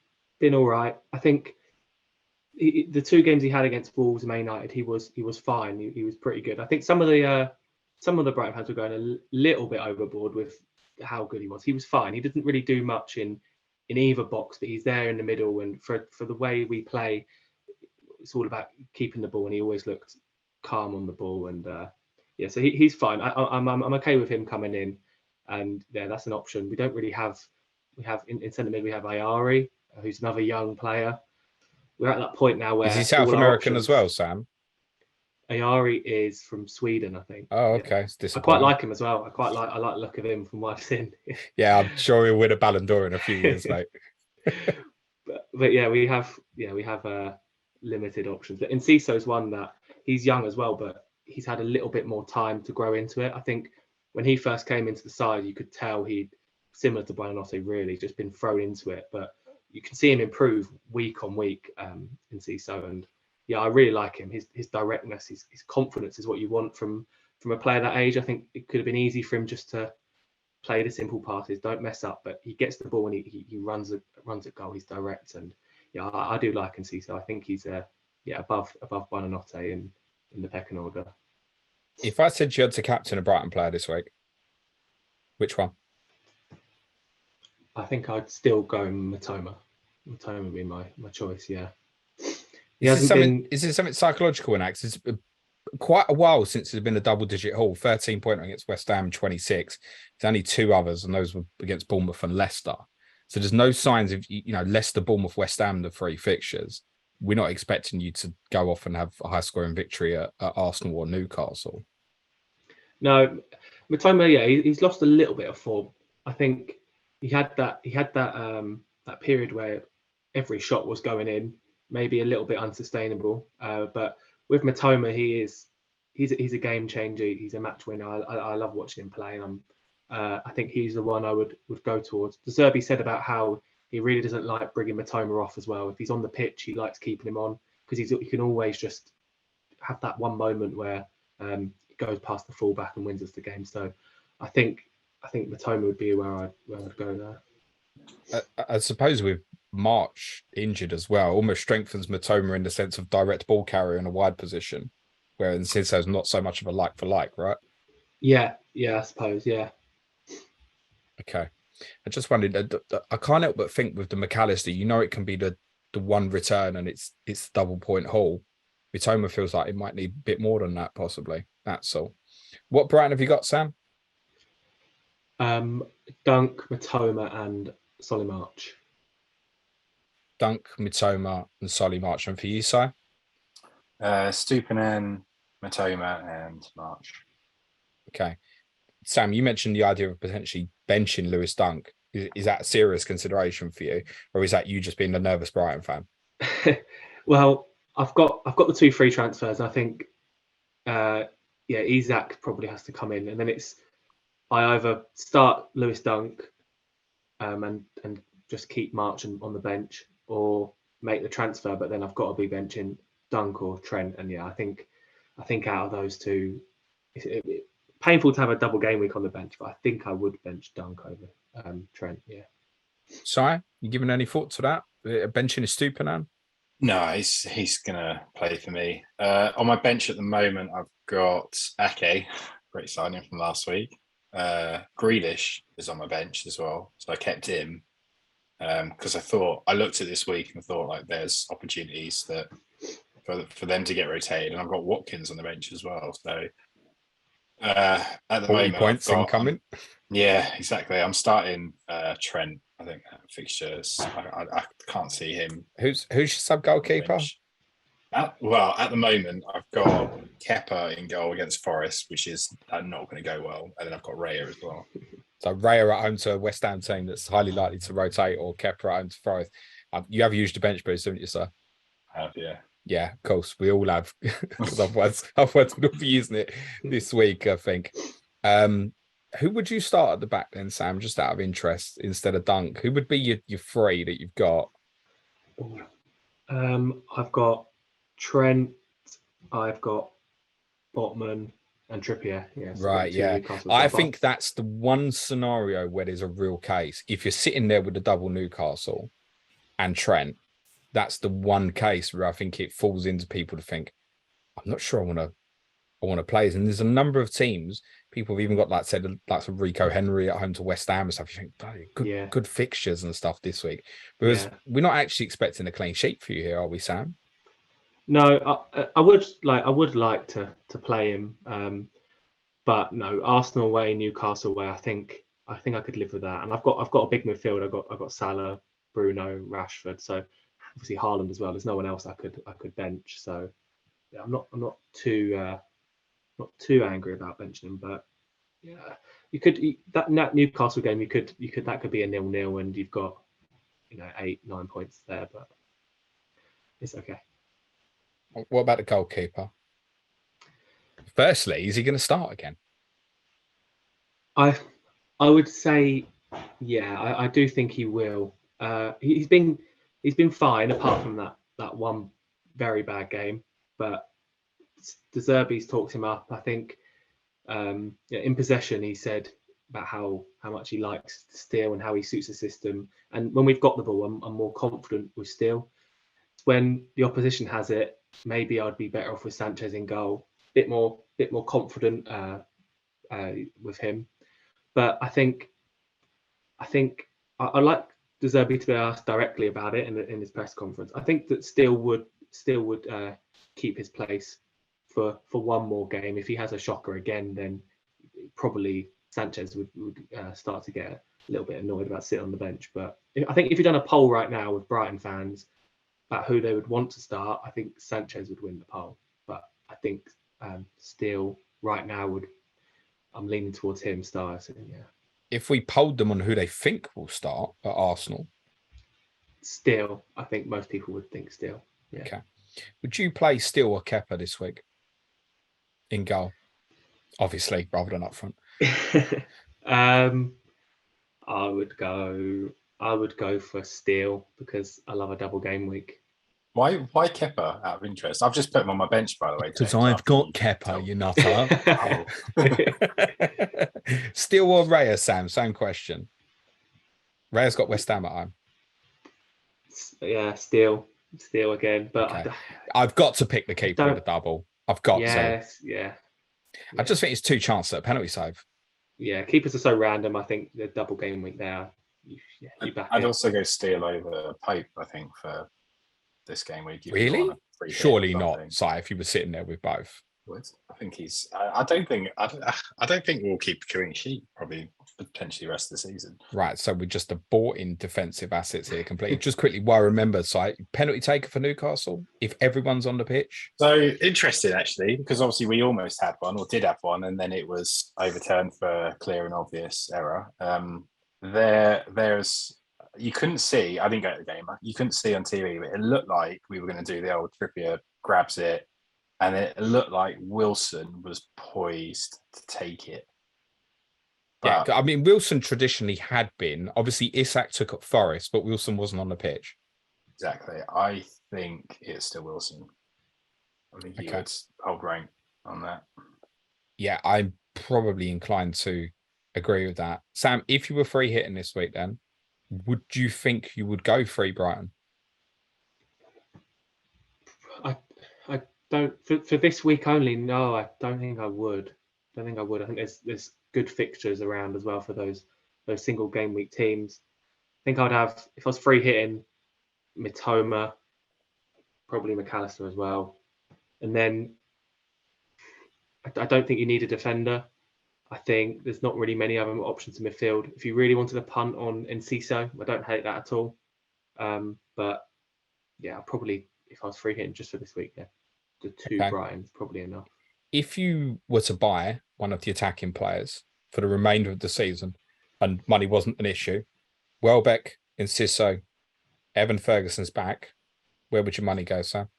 all right. I think the 2 games he had against Wolves and Man United, he was fine. He was pretty good. I think some of the Brighton fans were going a little bit overboard with how good he was. He was fine. He didn't really do much in either box, but he's there in the middle. And for the way we play, it's all about keeping the ball, and he always looked calm on the ball. And so he's fine. I'm okay with him coming in. And yeah, that's an option. We don't really have. We have in centre mid. We have Ayari, who's another young player. We're at that point now where
is he South American as well, Sam?
Ayari is from Sweden, I think.
Oh, okay.
Yeah. I quite like him as well. I like the look of him from what I've seen.
Yeah, I'm sure he'll win a Ballon d'Or in a few years, mate.
but yeah, we have limited options. But Encisio is one that he's young as well, but he's had a little bit more time to grow into it. I think when he first came into the side, you could tell he'd, similar to Buonanotte, really just been thrown into it. But you can see him improve week on week, Encisio. And yeah, I really like him. His directness, his confidence is what you want from a player that age. I think it could have been easy for him just to play the simple passes, don't mess up. But he gets the ball and he runs at goal. He's direct, and yeah, I do like Encisio. I think he's above Buonanotte in the pecking order.
If I said you had to captain a Brighton player this week, which one?
I think I'd still go Mitoma. Mitoma would be my choice, yeah.
Is there something psychological in that? It's quite a while since there's been a double-digit haul. 13-pointer against West Ham, 26. There's only 2 others, and those were against Bournemouth and Leicester. So there's no signs of, Leicester, Bournemouth, West Ham, the 3 fixtures. We're not expecting you to go off and have a high-scoring victory at Arsenal or Newcastle.
No, Mitoma, yeah, he's lost a little bit of form. I think he had that period where every shot was going in, maybe a little bit unsustainable. But with Mitoma, he's a game changer. He's a match winner. I love watching him play, and I think he's the one I would go towards. De Zerbi said about how he really doesn't like bringing Mitoma off as well. If he's on the pitch, he likes keeping him on because he can always just have that one moment where he goes past the fullback and wins us the game. So I think Mitoma would be where I'd go there.
I suppose with March injured as well, almost strengthens Mitoma in the sense of direct ball carrier in a wide position, where Incisio's not so much of a like for like, right?
Yeah, I suppose, yeah.
Okay. I just wondered, I can't help but think with the Mac Allister, it can be the one return and it's double point haul. Mitoma feels like it might need a bit more than that, possibly. That's all. What Brighton have you got, Sam?
Dunk, Mitoma, and Solly March.
Dunk, Mitoma, and Solly March. And for you, Si?
Stupinan, Mitoma, and March.
Okay. Sam, you mentioned the idea of potentially benching Lewis Dunk. Is that a serious consideration for you, or is that you just being a nervous Brighton fan?
Well, I've got the 2 free transfers. I think, Isak probably has to come in, and then I either start Lewis Dunk, and just keep March on the bench, or make the transfer, but then I've got to be benching Dunk or Trent. And yeah, I think out of those 2, it's painful to have a double game week on the bench, but I think I would bench Dunk over Trent. Yeah.
Si, you giving any thought to that? Benching is Stupinan?
No, he's gonna play for me. On my bench at the moment, I've got Ake, great signing from last week. Grealish is on my bench as well, so I kept him because I looked at this week and thought like there's opportunities that for them to get rotated, and I've got Watkins on the bench as well. So at the
40
moment,
points incoming.
Yeah, exactly. I'm starting Trent. I think fixtures. I can't see him.
Who's your sub goalkeeper?
At the moment, I've got Kepa in goal against Forest, which is not going to go well. And then I've got Raya as well.
So Raya at home to a West Ham team that's highly likely to rotate, or Kepa at home to Forest. You have used a bench boost, haven't you, sir?
I have, yeah.
Yeah, of course. We all have. Because otherwise we'll be using it this week, I think. Who would you start at the back then, Sam, just out of interest, instead of Dunk? Who would be your three that you've got?
I've got Trent, I've got Botman and Trippier. Yeah, so
right, yeah. I think that's the one scenario where there's a real case. If you're sitting there with a double Newcastle and Trent, that's the one case where I think it falls into people to think, I'm not sure I want to play. And there's a number of teams. People have even got, like said, like some Rico Henry at home to West Ham and stuff. You think, good fixtures and stuff this week. Because we're not actually expecting a clean sheet for you here, are we, Sam?
No, I would like to play him, but no, Arsenal away, Newcastle away. I think I could live with that. And I've got a big midfield. I've got Salah, Bruno, Rashford. So obviously Haaland as well. There's no one else I could bench. So yeah, I'm not too angry about benching him. But yeah, you could that Newcastle game. You could that could be a 0-0, and you've got 8-9 points there. But it's okay.
What about the goalkeeper? Firstly, is he going to start again?
I would say, yeah, I do think he will. He's been fine apart from that one very bad game, but De Zerbi's talked him up. I think in possession he said about how much he likes Steele and how he suits the system. And when we've got the ball, I'm more confident with Steele. When the opposition has it, maybe I'd be better off with Sanchez in goal. Bit more confident with him. But I think I like De Zerbi to be asked directly about it in his press conference. I think that Steele would keep his place for one more game. If he has a shocker again, then probably Sanchez would start to get a little bit annoyed about sitting on the bench. But I think if you've done a poll right now with Brighton fans about who they would want to start, I think Sanchez would win the poll. But I think Steele right now I'm leaning towards him starting. Yeah.
If we polled them on who they think will start at Arsenal,
Steele, I think most people would think Steele. Yeah.
Okay. Would you play Steele or Kepa this week in goal? Obviously, rather than up front.
I would go for Steele because I love a double game week.
Why Kepa out of interest? I've just put him on my bench, by the way.
Because I've got Kepa, you nutter. Steele or Raya, Sam? Same question. Raya's got West Ham at home.
Yeah, Steele again. But
okay. I've got to pick the keeper with the double. I've got to.
Yeah.
I just think it's two chances at a penalty save.
Yeah, keepers are so random. I think the double game week there.
I'd also go Steele over Pope, I think, for this game week.
Really? Surely not, Si, if you were sitting there with both.
I think he's. I don't think we'll keep a clean sheet. Probably potentially the rest of the season.
Right. So we're just aborting defensive assets here completely. Just quickly, while I remember, Si, penalty taker for Newcastle if everyone's on the pitch.
So interesting, actually, because obviously we almost had one or did have one, and then it was overturned for clear and obvious error. There's. You couldn't see. I didn't go to the game. You couldn't see on TV, but it looked like we were going to do the old Trippier grabs it. And it looked like Wilson was poised to take it.
But, yeah, I mean, Wilson traditionally had been. Obviously, Isak took up Forest, but Wilson wasn't on the pitch.
Exactly. I think it's still Wilson. I think he would hold rank on that.
Yeah, I'm probably inclined to agree with that. Sam, if you were free hitting this week, then would you think you would go free Brighton?
I don't for this week only. No, I don't think I would. I think there's good fixtures around as well for those single game week teams. I think I'd have, if I was free hitting, Mitoma, probably Mac Allister as well, and then I don't think you need a defender. I think there's not really many other options in midfield. If you really wanted a punt on Encisio, I don't hate that at all. But yeah, probably if I was free hitting just for this week, yeah, the two Brightons probably enough.
If you were to buy one of the attacking players for the remainder of the season and money wasn't an issue, Welbeck, Encisio, Evan Ferguson's back, where would your money go, Sam?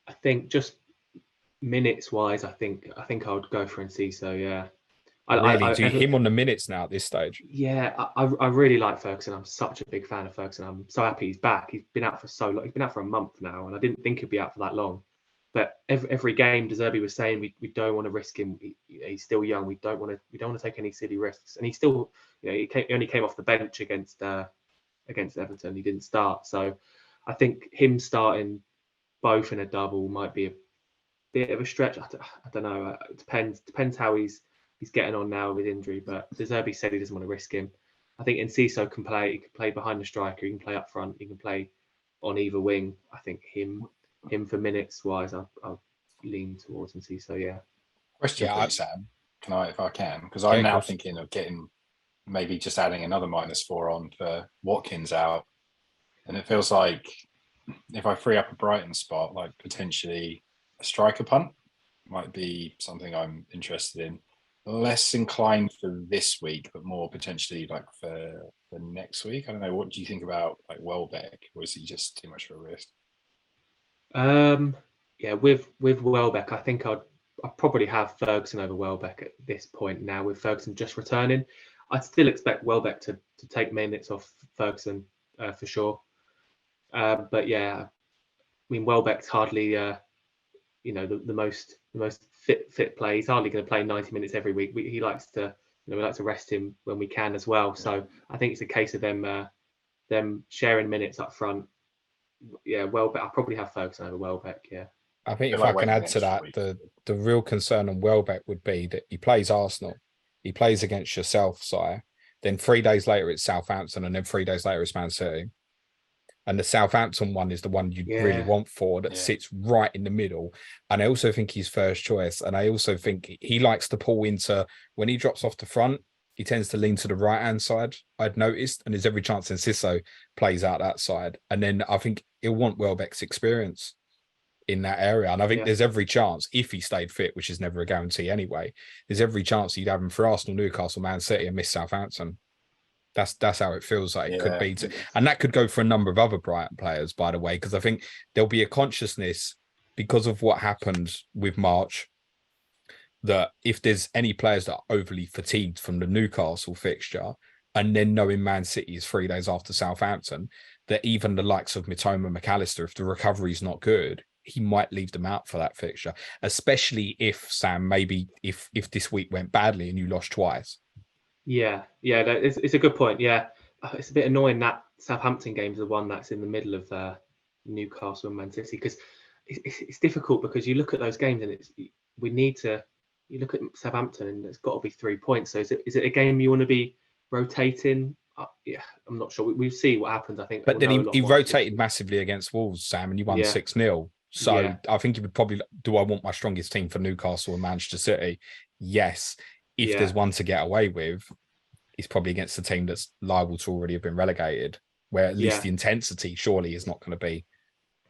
I think just minutes wise, I think I would go for Encisio, yeah.
Him on the minutes now at this stage?
Yeah, I really like Ferguson. I'm such a big fan of Ferguson. I'm so happy he's back. He's been out for so long. He's been out for a month now, and I didn't think he'd be out for that long. But every game, De Zerbi was saying we don't want to risk him. He's still young. We don't want to take any silly risks. And he still, he only came off the bench against Everton. He didn't start. So I think him starting both in a double might be a bit of a stretch. I don't know. It depends how he's getting on now with injury. But De Zerbi said he doesn't want to risk him. I think Enciso can play. He can play behind the striker. He can play up front. He can play on either wing. I think him for minutes wise, I'll lean towards Enciso. Yeah.
Question for you, Sam. If I can, because I'm now thinking of maybe just adding another -4 on for Watkins out, and it feels like if I free up a Brighton spot, like potentially a striker punt might be something I'm interested in. Less inclined for this week, but more potentially like for next week. I don't know. What do you think about like Welbeck, or is he just too much of a risk?
Yeah, with Welbeck, I think I'd probably have Ferguson over Welbeck at this point now. With Ferguson just returning, I'd still expect Welbeck to take minutes off Ferguson for sure. But yeah, I mean Welbeck's hardly the most fit play. He's hardly going to play 90 minutes every week. He likes to we like to rest him when we can as well. So I think it's a case of them sharing minutes up front. Yeah, Welbeck. I'll probably have Ferguson over Welbeck. Yeah,
I think if I can add to that, the real concern on Welbeck would be that he plays Arsenal, he plays against yourself, sire. Then 3 days later it's Southampton, and then 3 days later it's Man City. And the Southampton one is the one you really want for that sits right in the middle. And I also think he's first choice. And I also think he likes to pull into, when he drops off the front, he tends to lean to the right-hand side, I'd noticed. And there's every chance Enciso plays out that side. And then I think he'll want Welbeck's experience in that area. And I think there's every chance, if he stayed fit, which is never a guarantee anyway, there's every chance he'd have him for Arsenal, Newcastle, Man City, and miss Southampton. That's how it feels like it could be. And that could go for a number of other Brighton players, by the way, because I think there'll be a consciousness because of what happened with March that if there's any players that are overly fatigued from the Newcastle fixture, and then knowing Man City is 3 days after Southampton, that even the likes of Mitoma, Mac Allister, if the recovery is not good, he might leave them out for that fixture, especially if, Sam, maybe if this week went badly and you lost twice.
Yeah, it's a good point. Yeah, it's a bit annoying that Southampton game is the one that's in the middle of Newcastle and Man City, because it's difficult because you look at those games and you look at Southampton and it's got to be 3 points. So is it a game you want to be rotating? Yeah, I'm not sure. We'll see what happens. I think.
But then he rotated massively against Wolves, Sam, and you won 6-0. So I think you would probably, do I want my strongest team for Newcastle and Manchester City? Yes. If there's one to get away with, it's probably against the team that's liable to already have been relegated, where at least the intensity surely is not going to be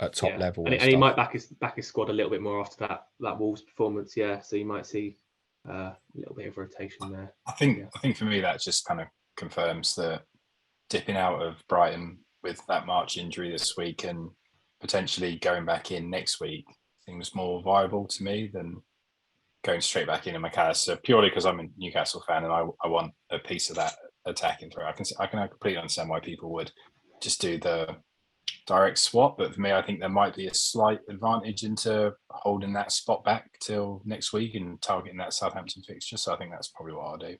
at top level.
And he might back his squad a little bit more after that Wolves performance. Yeah, so you might see a little bit of rotation there.
I think for me that just kind of confirms that dipping out of Brighton with that March injury this week and potentially going back in next week seems more viable to me than going straight back in Mac Allister, purely because I'm a Newcastle fan and I want a piece of that attacking throw. I can completely understand why people would just do the direct swap, but for me, I think there might be a slight advantage into holding that spot back till next week and targeting that Southampton fixture. So I think that's probably what I'll do.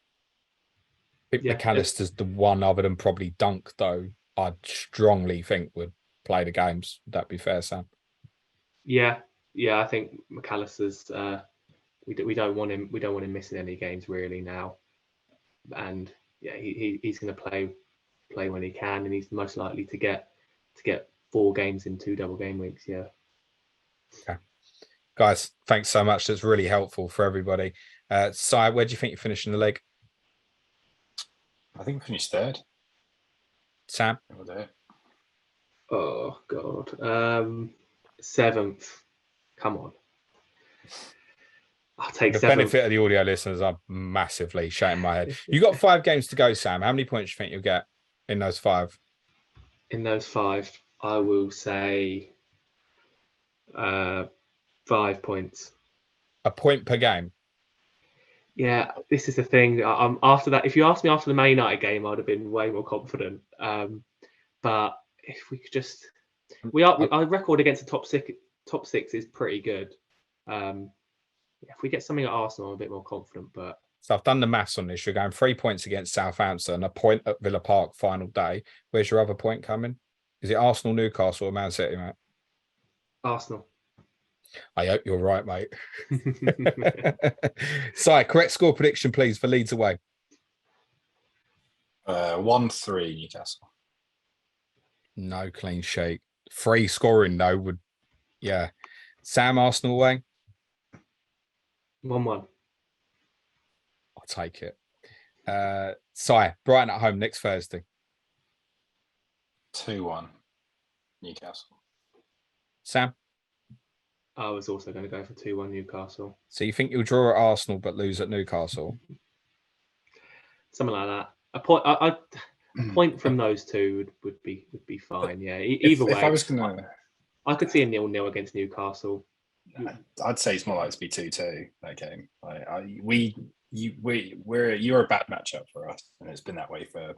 think Mac Allister's the one other than probably Dunk, though, I'd strongly think would play the games. Would that be fair, Sam?
Yeah, I think Mac Allister's. We don't want him. We don't want him missing any games really now, and yeah, he's going to play when he can, and he's most likely to get 4 games in 2 double game weeks. Yeah.
Okay, guys, thanks so much. That's really helpful for everybody. Si, where do you think you finish in the league?
I think we finished 3rd.
Sam?
Oh God, 7th. Come on. I'll take
the
7th.
Benefit of the audio listeners, I'm massively shouting my head. You got 5 games to go, Sam. How many points do you think you'll get in those 5?
In those 5, I will say 5 points.
A point per game?
Yeah, this is the thing. After that, if you asked me after the Man United game, I'd have been way more confident. But if we could just, our record against the top six is pretty good. If we get something at Arsenal, I'm a bit more confident. But
so I've done the maths on this. You're going 3 points against Southampton, a point at Villa Park final day. Where's your other point coming? Is it Arsenal, Newcastle, or Man City, mate?
Arsenal.
I hope you're right, mate. Si, correct score prediction, please, for Leeds away.
1-3 Newcastle.
No clean sheet. 3 scoring, though, would, yeah. Sam, Arsenal away?
1-1.
I'll take it. Si, Brighton at home next Thursday.
2-1 Newcastle.
Sam?
I was also going to go for 2-1 Newcastle.
So you think you'll draw at Arsenal but lose at Newcastle?
Something like that. A point from those two would be fine. Yeah. Either way,
if I was gonna,
I could see a 0-0 against Newcastle.
I'd say it's more likely to be 2-2 that game. You're a bad matchup for us, and it's been that way for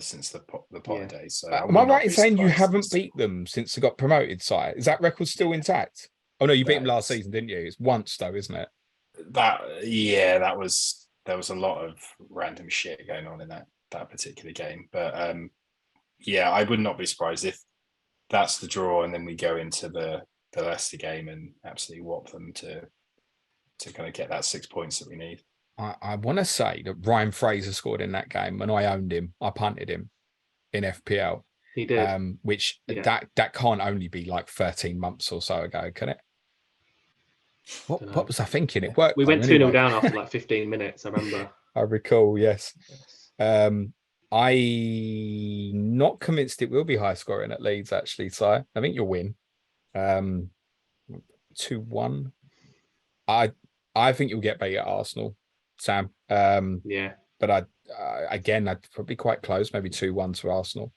since the Potter days. So
am I right in saying you haven't beat them since they got promoted, Si? Is that record still intact? Oh no, you beat them last season, didn't you? It's once though, isn't it?
There was a lot of random shit going on in that particular game. But I would not be surprised if that's the draw, and then we go into the Leicester game and absolutely whop them to kind of get that 6 points that we need.
I want to say that Ryan Fraser scored in that game, and I owned him. I punted him in FPL.
He did.
Which that can't only be like 13 months or so ago, can it? What was I thinking? It worked.
We went 2-0 down after like 15 minutes, I remember.
I recall, yes. I'm not convinced it will be high scoring at Leeds, actually, Si. I think you'll win. 2-1. I think you'll get beat at Arsenal, Sam. But I'd probably quite close, maybe 2-1 to Arsenal.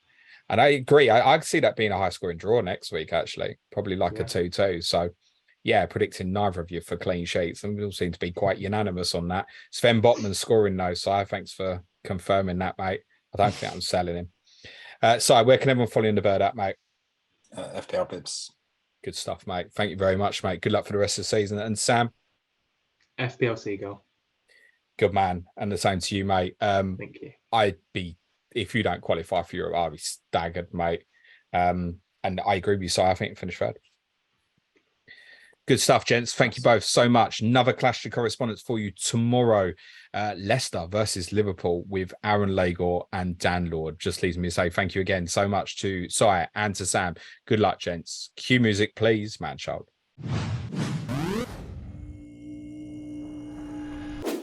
And I agree. I could see that being a high scoring draw next week, actually. Probably like a 2-2. So yeah, predicting neither of you for clean sheets. And we all seem to be quite unanimous on that. Sven Botman scoring no, Si. Thanks for confirming that, mate. I don't think I'm selling him. Si, where can everyone follow you in the bird at, mate?
FPL Bibs.
Good stuff, mate. Thank you very much, mate. Good luck for the rest of the season. And Sam?
FPL Seagull.
Good man. And the same to you, mate.
Thank you.
If you don't qualify for Europe, I'll be staggered, mate. And I agree with you, Si. I think finish third. Good stuff, gents. Thank you both so much. Another clash of correspondence for you tomorrow. Leicester versus Liverpool with Aaron Lagor and Dan Lord. Just leaves me to say thank you again so much to Si and to Sam. Good luck, gents. Cue music, please, man child.